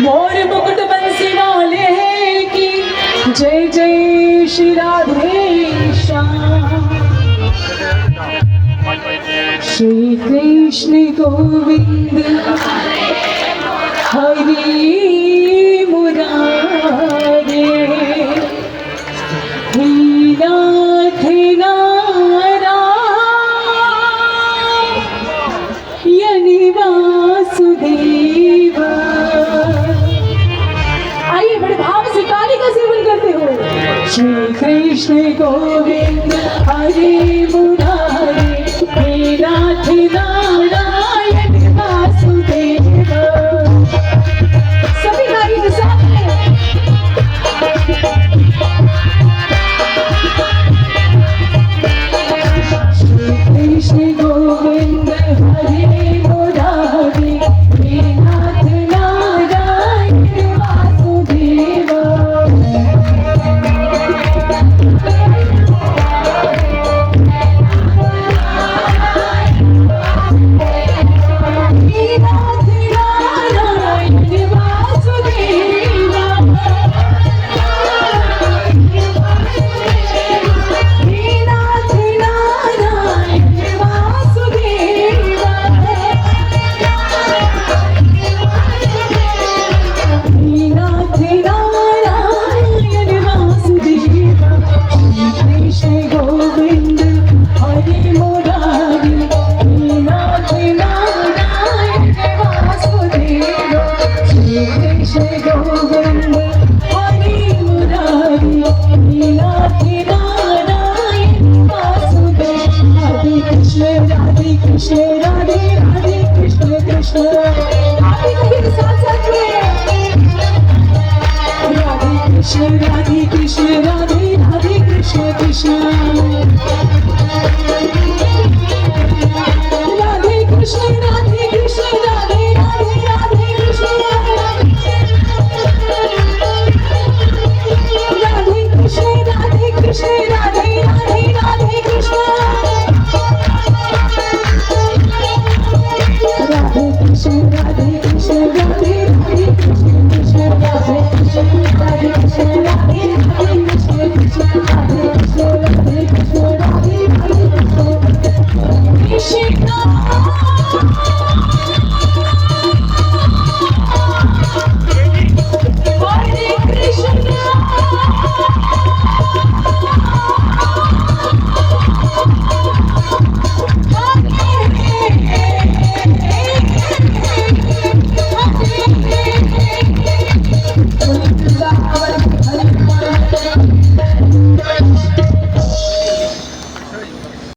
मोर मुकुट बंसी वाले की जय जय श्री राधे श्याम। श्री कृष्ण गोविंद हरि मुरारे हे नाथ नारायण वासुदेव। आइए बड़े भाव से ताली का सेवन करते हो। श्री कृष्ण गोविंद हरि